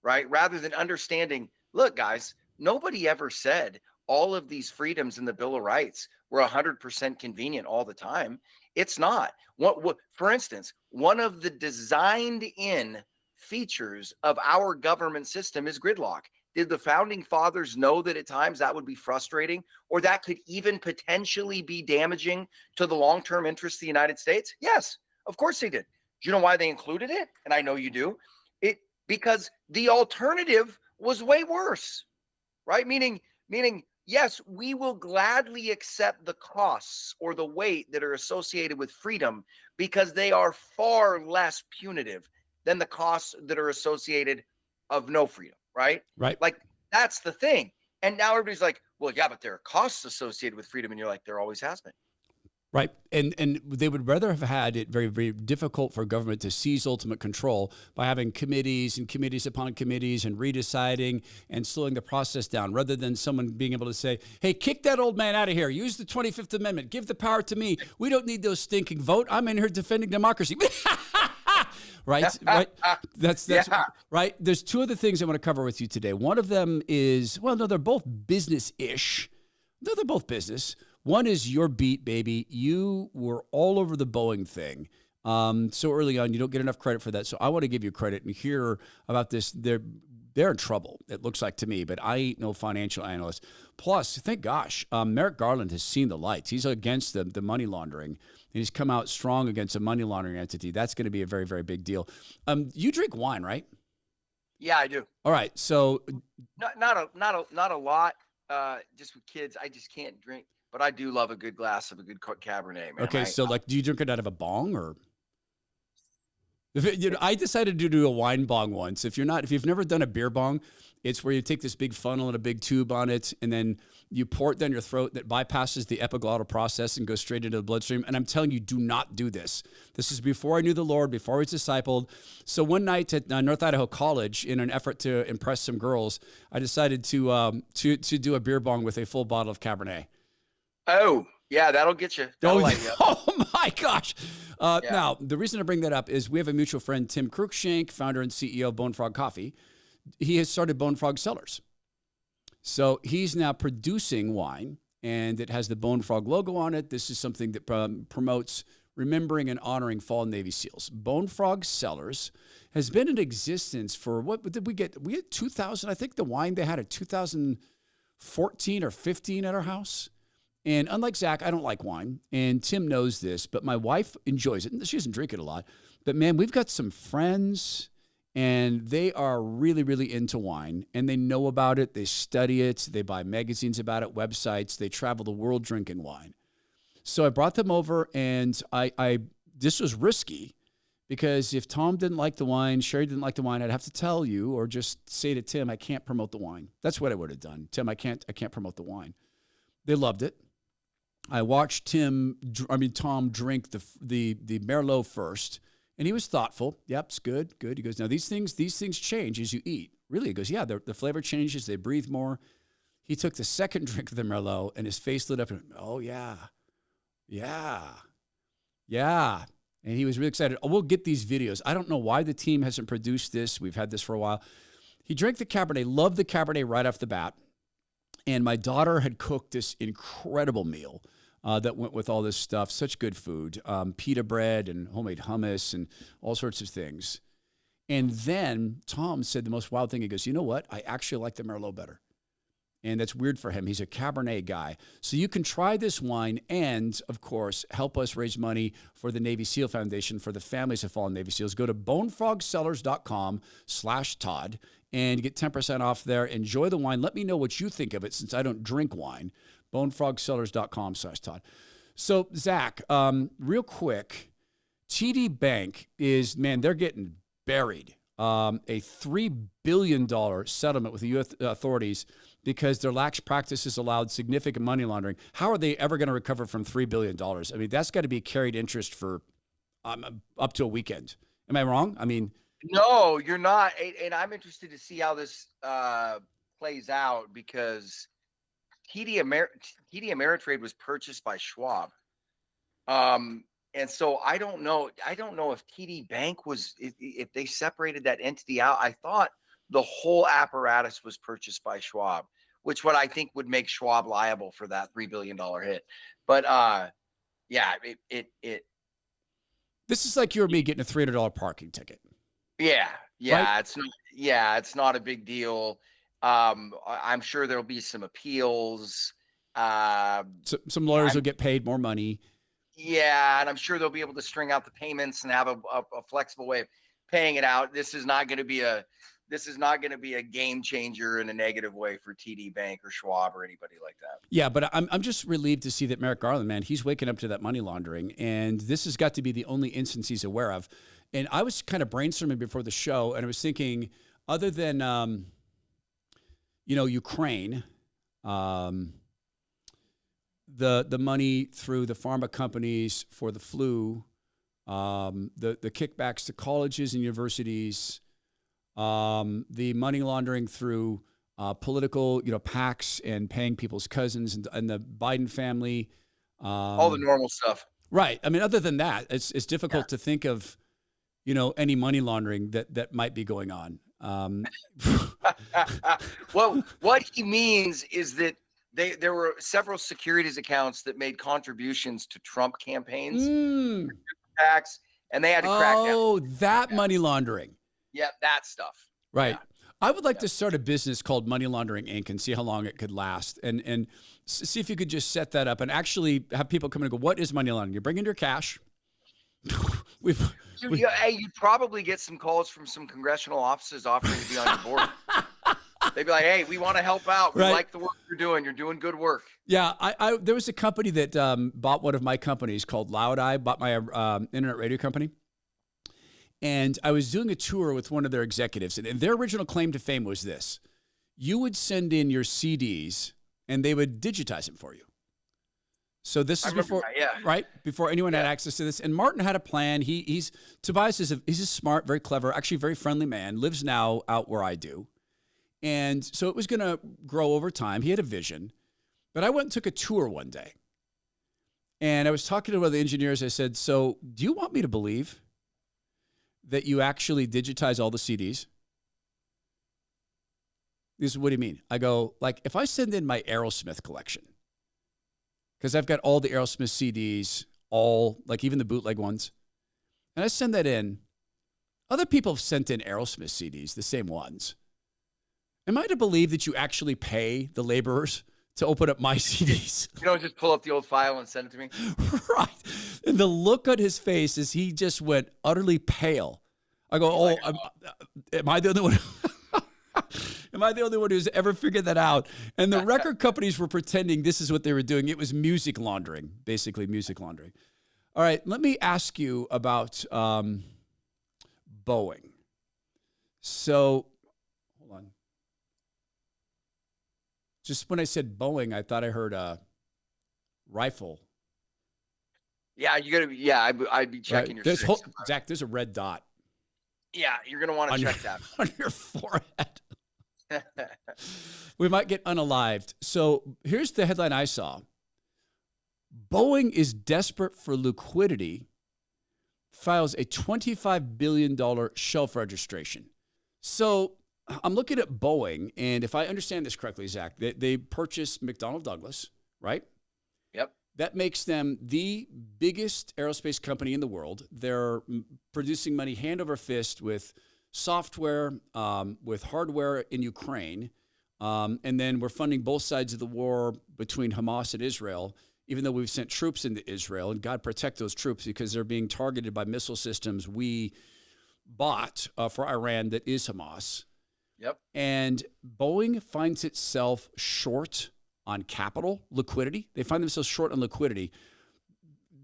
right? Rather than understanding, look, guys, nobody ever said all of these freedoms in the Bill of Rights were 100% convenient all the time. It's not. What, for instance, one of the designed-in features of our government system is gridlock. Did the founding fathers know that at times that would be frustrating, or that could even potentially be damaging to the long-term interests of the United States? Yes, of course they did. Do you know why they included it? And I know you do. Because the alternative was way worse, right? Meaning, yes, we will gladly accept the costs or the weight that are associated with freedom because they are far less punitive than the costs that are associated of no freedom, right? Right. Like, that's the thing. And now everybody's like, well, yeah, but there are costs associated with freedom. And you're like, there always has been. Right. And they would rather have had it very, very difficult for government to seize ultimate control by having committees and committees upon committees and redeciding and slowing the process down, rather than someone being able to say, hey, kick that old man out of here. Use the 25th Amendment. Give the power to me. We don't need those stinking vote. I'm in here defending democracy. Right? Right. That's right. There's two other things I want to cover with you today. One of them is, well, no, they're both business-ish. No, they're both business. One is your beat, baby. You were all over the Boeing thing so early on. You don't get enough credit for that. So I want to give you credit and hear about this. They're in trouble, it looks like to me, but I ain't no financial analyst. Plus, thank gosh, Merrick Garland has seen the lights. He's against the money laundering. And he's come out strong against a money laundering entity. That's going to be a very, very big deal. You drink wine, right? Yeah, I do. All right. So not a lot. Just with kids, I just can't drink. But I do love a good glass of a good Cabernet, man. Okay, so like, do you drink it out of a bong or? I decided to do a wine bong once. If you've never done a beer bong, it's where you take this big funnel and a big tube on it, and then you pour it down your throat that bypasses the epiglottal process and goes straight into the bloodstream. And I'm telling you, do not do this. This is before I knew the Lord, before I was discipled. So one night at North Idaho College, in an effort to impress some girls, I decided to do a beer bong with a full bottle of Cabernet. Oh, yeah, that'll get you. Oh my gosh. Now, the reason I bring that up is we have a mutual friend, Tim Cruikshank, founder and CEO of Bone Frog Coffee. He has started Bone Frog Cellars. So he's now producing wine, and it has the Bone Frog logo on it. This is something that promotes remembering and honoring fallen Navy SEALs. Bone Frog Cellars has been in existence for, what did we get? We had 2000, I think the wine they had at 2014 or 15 at our house. And unlike Zach, I don't like wine, and Tim knows this, but my wife enjoys it. She doesn't drink it a lot. But man, we've got some friends, and they are really, really into wine, and they know about it. They study it. They buy magazines about it, websites. They travel the world drinking wine. So I brought them over, and this was risky because if Tom didn't like the wine, Sherry didn't like the wine, I'd have to tell you or just say to Tim, I can't promote the wine. That's what I would have done. Tim, I can't promote the wine. They loved it. I watched Tom drink the Merlot first, and he was thoughtful. Yep, it's good. He goes, now these things change as you eat. Really? He goes, yeah, the flavor changes. They breathe more. He took the second drink of the Merlot, and his face lit up. And oh yeah. And he was really excited. Oh, we'll get these videos. I don't know why the team hasn't produced this. We've had this for a while. He drank the Cabernet, loved the Cabernet right off the bat. And my daughter had cooked this incredible meal that went with all this stuff. Such good food, pita bread and homemade hummus and all sorts of things. And then Tom said the most wild thing. He goes, you know what? I actually like the Merlot better. And that's weird for him. He's a Cabernet guy. So you can try this wine and, of course, help us raise money for the Navy SEAL Foundation for the families of fallen Navy SEALs. Go to bonefrogcellars.com/Todd and get 10% off there. Enjoy the wine. Let me know what you think of it since I don't drink wine. bonefrogcellars.com/Todd. So, Zach, real quick, TD Bank is, man, they're getting buried. A $3 billion settlement with the U.S. authorities because their lax practices allowed significant money laundering. How are they ever going to recover from $3 billion? I mean, that's got to be carried interest for up to a weekend. Am I wrong? I mean, no, you're not. And I'm interested to see how this plays out because TD Ameritrade was purchased by Schwab. And so I don't know if TD Bank if they separated that entity out. I thought the whole apparatus was purchased by Schwab, which I think would make Schwab liable for that $3 billion hit. But yeah, this is like you or me getting a $300 parking ticket. Yeah, right? It's not a big deal. I'm sure there'll be some appeals. Some lawyers will get paid more money. Yeah, and I'm sure they'll be able to string out the payments and have a flexible way of paying it out. This is not going to be a game changer in a negative way for TD Bank or Schwab or anybody like that. Yeah, but I'm just relieved to see that Merrick Garland, man, he's waking up to that money laundering, and this has got to be the only instance he's aware of. And I was kind of brainstorming before the show, and I was thinking, other than Ukraine, the money through the pharma companies for the flu, the kickbacks to colleges and universities, the money laundering through political, PACs and paying people's cousins and the Biden family. All the normal stuff. Right. I mean, other than that, it's difficult to think of, any money laundering that might be going on. Well, what he means is that there were several securities accounts that made contributions to Trump campaigns, tax, and they had to crack down. Oh, that money laundering. Yeah, that stuff. Right. Yeah. I would like to start a business called Money Laundering Inc. and see how long it could last, and see if you could just set that up and actually have people come in and go, "What is money laundering? You bring in your cash." You'd probably get some calls from some congressional offices offering to be on your board. They'd be like, "Hey, we want to help out. We like the work you're doing. You're doing good work." Yeah, there was a company that bought one of my companies called Loud Eye, bought my internet radio company. And I was doing a tour with one of their executives, and their original claim to fame was this: you would send in your CDs, and they would digitize them for you. So this is before, right? Before anyone had access to this. And Martin had a plan. Tobias he's a smart, very clever, actually very friendly man. Lives now out where I do, and so it was going to grow over time. He had a vision, but I went and took a tour one day, and I was talking to one of the engineers. I said, "So, do you want me to believe that you actually digitize all the CDs?" He said, "What do you mean?" I go, "Like, if I send in my Aerosmith collection, because I've got all the Aerosmith CDs, like even the bootleg ones, and I send that in, other people have sent in Aerosmith CDs, the same ones. Am I to believe that you actually pay the laborers to open up my CDs?" You don't just pull up the old file and send it to me? Right. And the look on his face as he just went utterly pale. I go, am I the only one? Am I the only one who's ever figured that out? And the record companies were pretending this is what they were doing. It was music laundering, basically music laundering. All right, let me ask you about Boeing. So, hold on. Just when I said Boeing, I thought I heard a rifle. Yeah, I'd be checking your six. Zach, there's a red dot. Yeah, you're going to want to check that. On your forehead. We might get unalived. So here's the headline I saw. Boeing is desperate for liquidity, files a $25 billion shelf registration. So I'm looking at Boeing, and if I understand this correctly, Zach, they purchased McDonnell Douglas, right? Yep. That makes them the biggest aerospace company in the world. They're producing money hand over fist with software, with hardware in Ukraine. And then we're funding both sides of the war between Hamas and Israel, even though we've sent troops into Israel. And God protect those troops because they're being targeted by missile systems we bought for Iran that is Hamas. Yep. And Boeing finds itself short on capital liquidity. They find themselves short on liquidity.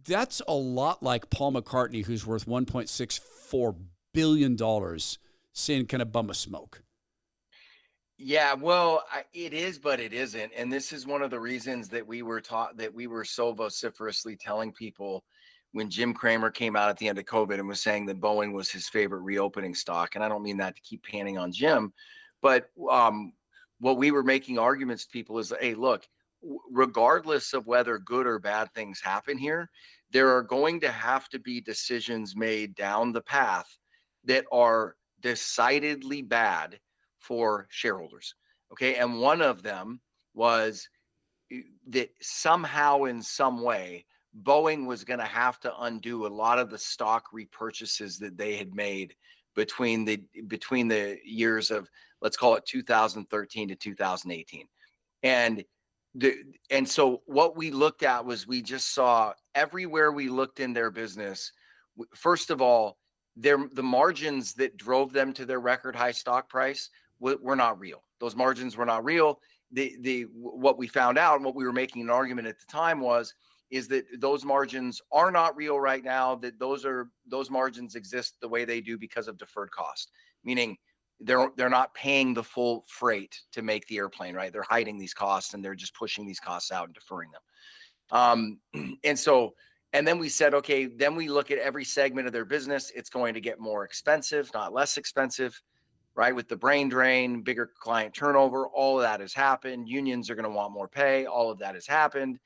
That's a lot like Paul McCartney, who's worth $1.64 billion, saying kind of bum a smoke. Yeah, well, it is, but it isn't. And this is one of the reasons that we were so vociferously telling people when Jim Cramer came out at the end of COVID and was saying that Boeing was his favorite reopening stock. And I don't mean that to keep panning on Jim, but what we were making arguments to people is, hey, look, regardless of whether good or bad things happen here, there are going to have to be decisions made down the path that are decidedly bad for shareholders. Okay. And one of them was that somehow in some way, Boeing was going to have to undo a lot of the stock repurchases that they had made between the years of, let's call it 2013 to 2018. And so what we looked at was we just saw everywhere we looked in their business, first of all, the margins that drove them to their record high stock price were not real. Those margins were not real. What we found out and what we were making an argument at the time is that those margins are not real right now, that those margins exist the way they do because of deferred cost, meaning they're not paying the full freight to make the airplane, right? They're hiding these costs and they're just pushing these costs out and deferring them. And then we said, okay, then we look at every segment of their business. It's going to get more expensive, not less expensive, right? With the brain drain, bigger client turnover, all of that has happened. Unions are going to want more pay. All of that has happened.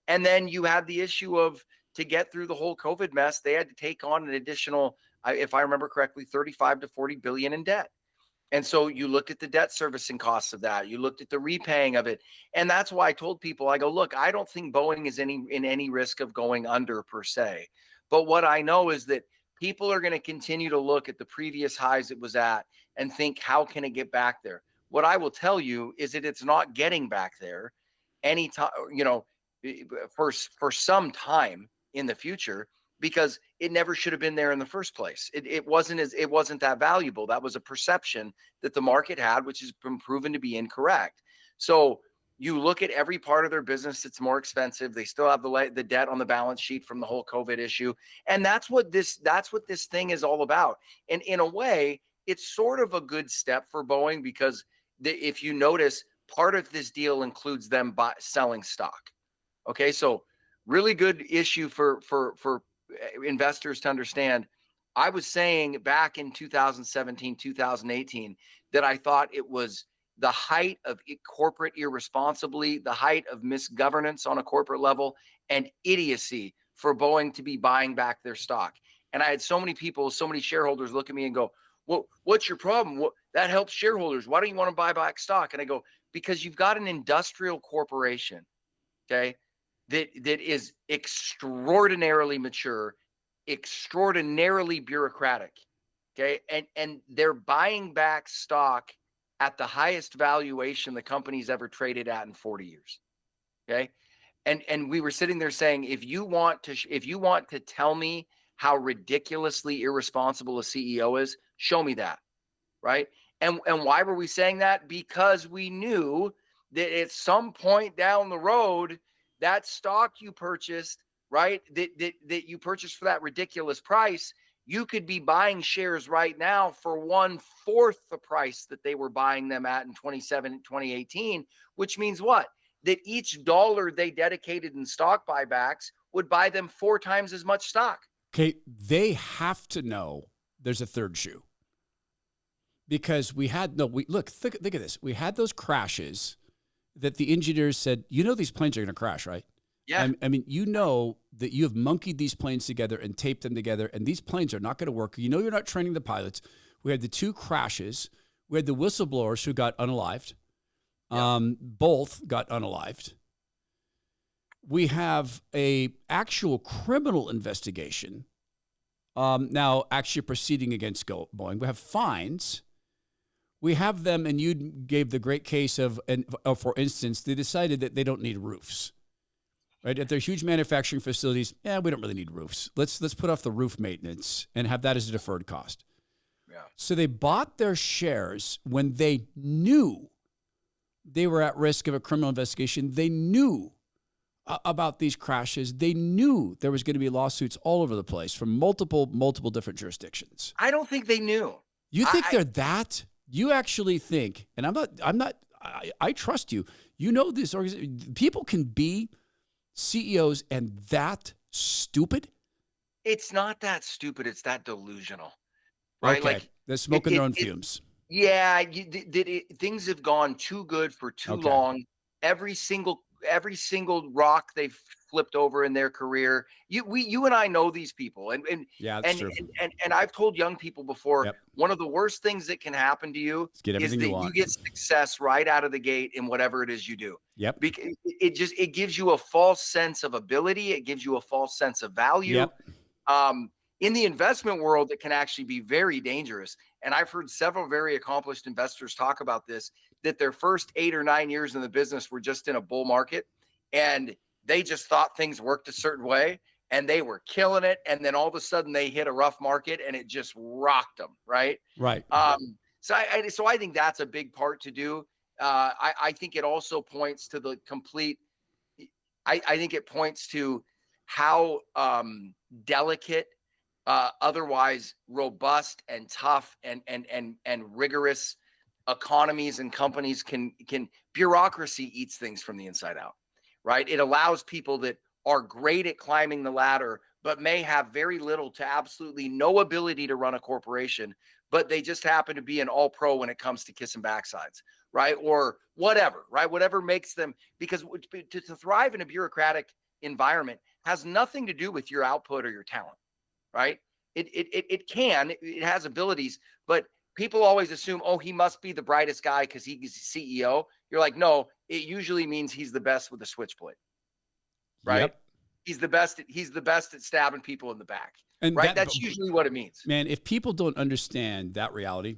And then you have the issue of, to get through the whole COVID mess, they had to take on an additional, if I remember correctly, 35 to 40 billion in debt. And so you looked at the debt servicing costs of that. You looked at the repaying of it. And that's why I told people, I go, look, I don't think Boeing is in any risk of going under per se. But what I know is that people are going to continue to look at the previous highs it was at and think, how can it get back there? What I will tell you is that it's not getting back there anytime, for some time in the future, because it never should have been there in the first place. It wasn't that valuable. That was a perception that the market had, which has been proven to be incorrect. So you look at every part of their business that's more expensive. They still have the debt on the balance sheet from the whole COVID issue. And that's what this thing is all about. And in a way, it's sort of a good step for Boeing, because if you notice, part of this deal includes them selling stock. Okay, so really good issue for investors to understand. I was saying back in 2017, 2018, that I thought it was the height of corporate irresponsibility, the height of misgovernance on a corporate level, and idiocy for Boeing to be buying back their stock. And I had so many people, so many shareholders look at me and go, well, what's your problem? That helps shareholders. Why don't you want to buy back stock? And I go, because you've got an industrial corporation, okay, that is extraordinarily mature, extraordinarily bureaucratic, okay? And they're buying back stock at the highest valuation the company's ever traded at in 40 years, okay? And we were sitting there saying, if you want to tell me how ridiculously irresponsible a CEO is, show me that, right? And why were we saying that? Because we knew that at some point down the road, that stock you purchased, right, that you purchased for that ridiculous price, you could be buying shares right now for 1/4 the price that they were buying them at in 2018, which means what? That each dollar they dedicated in stock buybacks would buy them 4 times as much stock. Okay, they have to know there's a third shoe. Because look at this. We had those crashes that the engineers said, these planes are going to crash, right? Yeah. I mean, that you have monkeyed these planes together and taped them together, and these planes are not going to work. You're not training the pilots. We had the 2 crashes. We had the whistleblowers who got unalived. Yep. Both got unalived. We have a actual criminal investigation now actually proceeding against Boeing. We have fines. We have them, and you gave the great case of, for instance, they decided that they don't need roofs, right? If they're huge manufacturing facilities, we don't really need roofs. Let's put off the roof maintenance and have that as a deferred cost. Yeah. So they bought their shares when they knew they were at risk of a criminal investigation. They knew about these crashes. They knew there was going to be lawsuits all over the place from multiple different jurisdictions. I don't think they knew. You think they're that? You actually think, and I trust you. This organization, people can be CEOs and that stupid? It's not that stupid. It's that delusional, right? Okay. They're smoking their own fumes. Yeah. Things have gone too good for too long. Every single rock they've flipped over in their career. You and I know these people, and true. And I've told young people before, Yep. One of the worst things that can happen to you is that you get success right out of the gate in whatever it is you do. Yep. Because it gives you a false sense of ability. It gives you a false sense of value. Yep. In the investment world, it can actually be very dangerous. And I've heard several very accomplished investors talk about this, that their first 8 or 9 years in the business were just in a bull market, and they just thought things worked a certain way. and they were killing it. And then all of a sudden they hit a rough market and it just rocked them. Right. Right. So I think that's a big part to do. I think it also points to the complete, I think it points to how delicate, otherwise robust and tough and rigorous economies and companies can bureaucracy eats things from the inside out, right? It allows people that are great at climbing the ladder, but may have very little to absolutely no ability to run a corporation, but they just happen to be an all pro when it comes to kissing backsides, right? Or whatever, right? Whatever makes them, because to thrive in a bureaucratic environment has nothing to do with your output or your talent, right? It has abilities, but people always assume, oh, he must be the brightest guy because he's CEO. You're like, no, it usually means he's the best with a switchblade, right? Yep. He's the best at stabbing people in the back, And right? That's usually what it means. Man, if people don't understand that reality,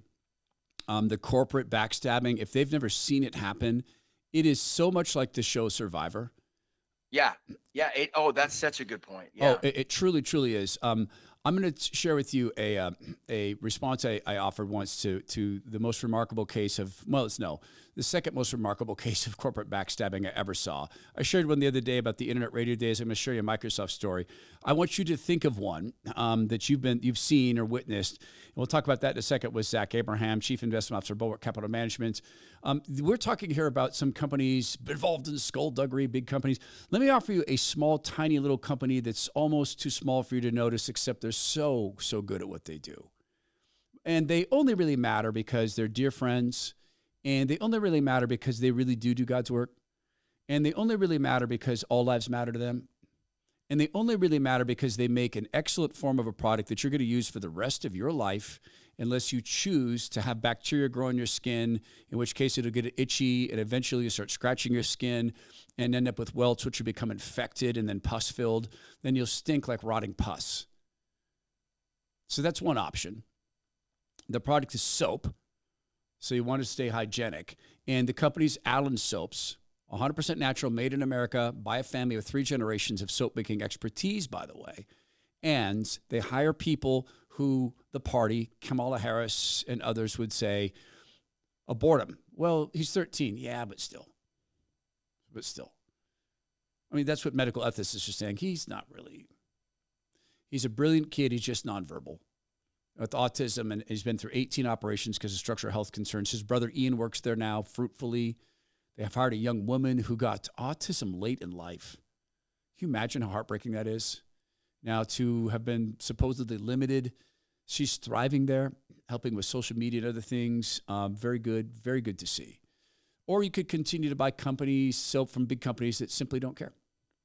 the corporate backstabbing, if they've never seen it happen, it is so much like the show Survivor. Yeah. Yeah. That's such a good point. Yeah. Oh, it truly, truly is. I'm going to share with you a response I offered once to the most remarkable case of, the second most remarkable case of corporate backstabbing I ever saw. I shared one the other day about the internet radio days. I'm going to show you a Microsoft story. I want you to think of one that you've seen or witnessed. And we'll talk about that in a second with Zach Abraham, Chief Investment Officer, Bulwark Capital Management. We're talking here about some companies involved in skullduggery, big companies. Let me offer you a small, tiny little company that's almost too small for you to notice, except they're so good at what they do. And they only really matter because they're dear friends. And they only really matter because they really do God's work. And they only really matter because all lives matter to them. And they only really matter because they make an excellent form of a product that you're going to use for the rest of your life, unless you choose to have bacteria grow on your skin, in which case it'll get itchy and eventually you start scratching your skin and end up with welts, which will become infected and then pus-filled. Then you'll stink like rotting pus. So that's one option. The product is soap. So you want to stay hygienic. And the company's Allen Soaps, 100% natural, made in America by a family with 3 generations of soap making expertise, by the way. And they hire people who the party, Kamala Harris and others, would say, abort him. Well, he's 13. Yeah, but still. I mean, that's what medical ethicists are saying. He's a brilliant kid. He's just nonverbal with autism, and he's been through 18 operations because of structural health concerns. His brother Ian works there now fruitfully. They have hired a young woman who got autism late in life. Can you imagine how heartbreaking that is? Now, to have been supposedly limited, she's thriving there, helping with social media and other things. Very good to see. Or you could continue to buy soap from big companies that simply don't care.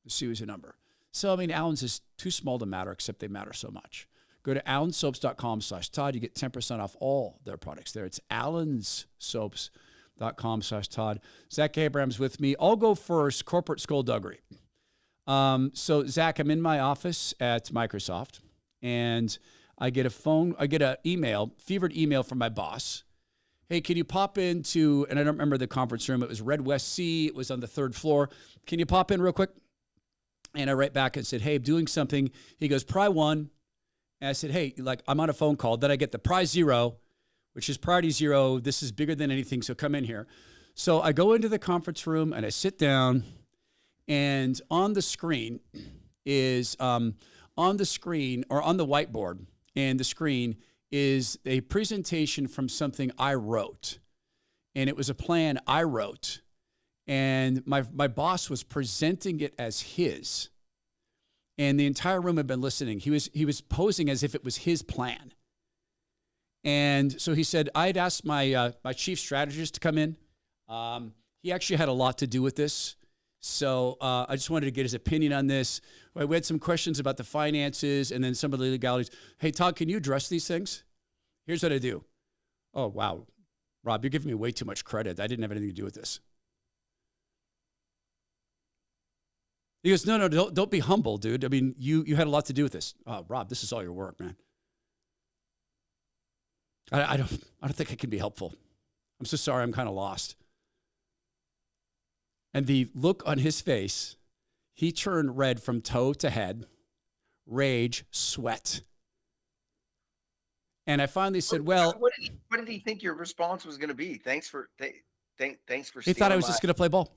The Sue is a number. So, I mean, Allen's is too small to matter, except they matter so much. Go to allensoaps.com/Todd. You get 10% off all their products there. It's allensoaps.com/Todd. Zach Abraham's with me. I'll go first, corporate skullduggery. So, Zach, I'm in my office at Microsoft, and I get an email, fevered email from my boss. Hey, can you pop into, and I don't remember the conference room. It was Red West C. It was on the 3rd floor. Can you pop in real quick? And I write back and said, hey, I'm doing something. He goes, pry 1. And I said, hey, I'm on a phone call. Then I get the prize 0, which is priority 0. This is bigger than anything, so come in here. So I go into the conference room and I sit down, and on the screen is, on the whiteboard and the screen is a presentation from something I wrote. And it was a plan I wrote. And my boss was presenting it as his. And the entire room had been listening. He was posing as if it was his plan. And so he said, I'd asked my chief strategist to come in. He actually had a lot to do with this. So I just wanted to get his opinion on this. We had some questions about the finances and then some of the legalities. Hey, Todd, can you address these things? Here's what I do. Oh, wow. Rob, you're giving me way too much credit. I didn't have anything to do with this. He goes, no, don't be humble, dude. I mean, you had a lot to do with this. Rob, this is all your work, man. I don't think I can be helpful. I'm so sorry. I'm kind of lost. And the look on his face, he turned red from toe to head. rage, sweat. And I finally said, well, what did he think your response was going to be? Thanks for he thought I was just going to play ball.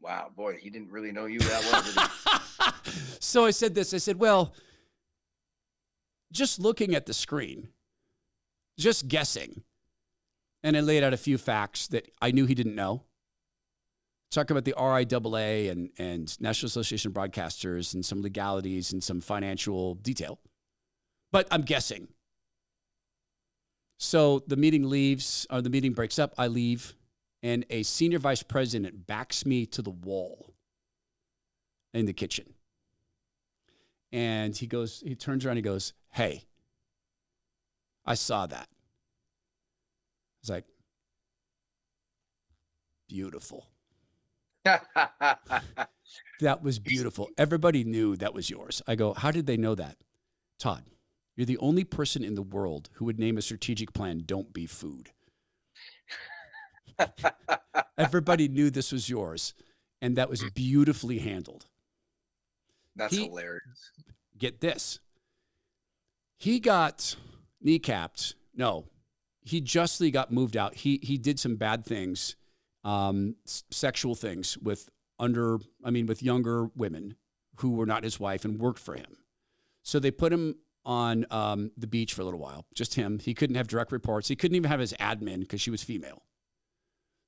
Wow, boy, he didn't really know you that well. So I said this. I said, well, just looking at the screen, just guessing. And I laid out a few facts that I knew he didn't know. Talk about the RIAA and National Association of Broadcasters and some legalities and some financial detail. But I'm guessing. So the meeting breaks up. I leave, and a senior vice president backs me to the wall in the kitchen. And he turns around, he goes, hey, I saw that. I was like, beautiful. That was beautiful. Everybody knew that was yours. I go, how did they know that? Todd, you're the only person in the world who would name a strategic plan, don't be food. Everybody knew this was yours, and that was beautifully handled. That's hilarious. Get this. He got kneecapped. No, he justly got moved out. He did some bad things, sexual things with younger women who were not his wife and worked for him. So they put him on the beach for a little while, just him. He couldn't have direct reports. He couldn't even have his admin because she was female.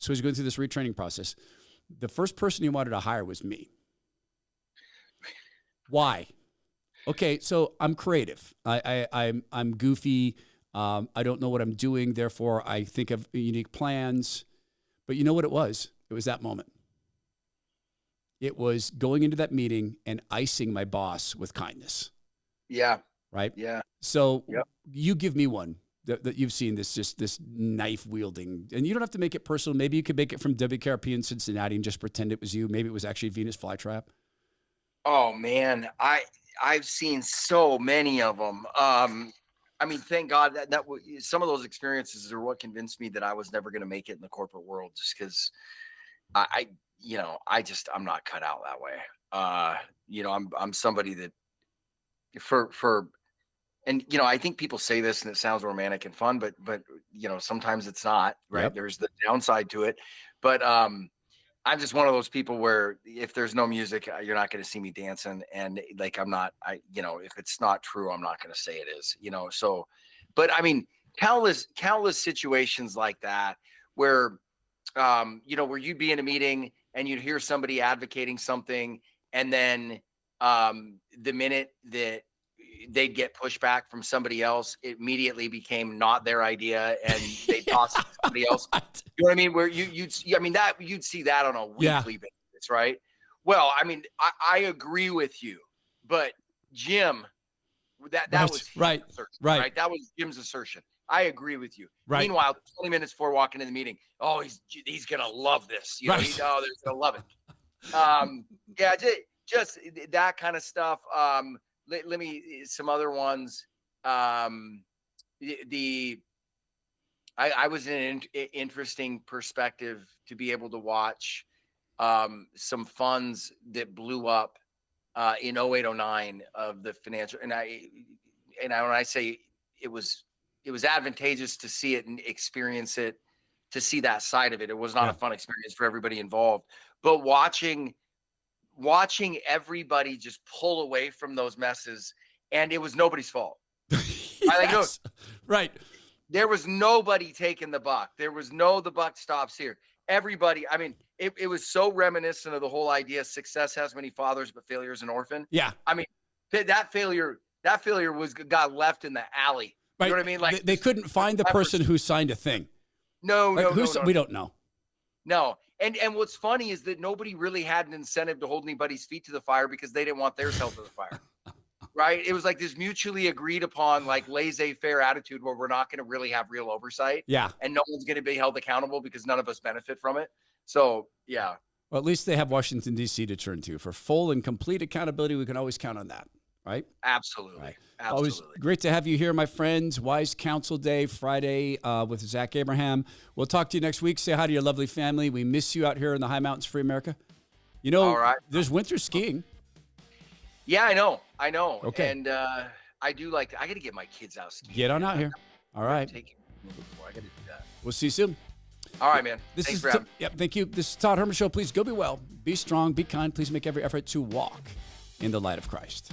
So he's going through this retraining process. The first person he wanted to hire was me. Why? Okay, so I'm creative. I'm goofy. I don't know what I'm doing. Therefore, I think of unique plans. But you know what it was? It was that moment. It was going into that meeting and icing my boss with kindness. Yeah. Right? Yeah. So You give me one that you've seen, this knife wielding. And you don't have to make it personal. Maybe you could make it from WKRP in Cincinnati and just pretend it was you. Maybe it was actually Venus flytrap. Oh, man. I've seen so many of them. Thank God that some of those experiences are what convinced me that I was never going to make it in the corporate world, just because I'm not cut out that way. I'm somebody that I think people say this and it sounds romantic and fun, but sometimes it's not, right? Yep. There's the downside to it, but I'm just one of those people where if there's no music, you're not going to see me dancing. And like, if it's not true, I'm not going to say it is, so, but I mean, countless situations like that where, where you'd be in a meeting and you'd hear somebody advocating something. And then the minute that they'd get pushback from somebody else, it immediately became not their idea and they tossed it to somebody else. You know what I mean? Where you'd see that on a weekly basis, right? Well, I mean, I agree with you, but Jim, that was right. That was Jim's assertion. I agree with you. Right. Meanwhile, 20 minutes before walking in the meeting, he's gonna love this. They're gonna love it. Just that kind of stuff. Let me some other ones. I was in an interesting perspective to be able to watch some funds that blew up in 0809 of the financial. And when I say it was advantageous to see it and experience it, to see that side of it. It was not a fun experience for everybody involved, but watching everybody just pull away from those messes, and it was nobody's fault. Yes. Right. There was nobody taking the buck. The buck stops here. Everybody, I mean, it was so reminiscent of the whole idea success has many fathers, but failure is an orphan. Yeah. I mean, that failure got left in the alley. Right. You know what I mean? Like they couldn't find the person who signed a thing. No. We don't know. No. And what's funny is that nobody really had an incentive to hold anybody's feet to the fire because they didn't want theirs held to the fire. Right? It was like this mutually agreed upon, like, laissez-faire attitude where we're not going to really have real oversight. Yeah. And no one's going to be held accountable because none of us benefit from it. So, yeah. Well, at least they have Washington, D.C. to turn to. For full and complete accountability, we can always count on that. Right? Absolutely. Right. Absolutely. Always great to have you here, my friends. Wise Counsel Day, Friday with Zach Abraham. We'll talk to you next week. Say hi to your lovely family. We miss you out here in the high mountains, free America. All right. There's winter skiing. Yeah, I know. I know. Okay. And I do like, I got to get my kids out skiing. Get on out here. All right. Take it before. I got to do that. We'll see you soon. All right, man. This Thanks is for having me. Yep, thank you. This is Todd Herman Show. Please go be well, be strong, be kind. Please make every effort to walk in the light of Christ.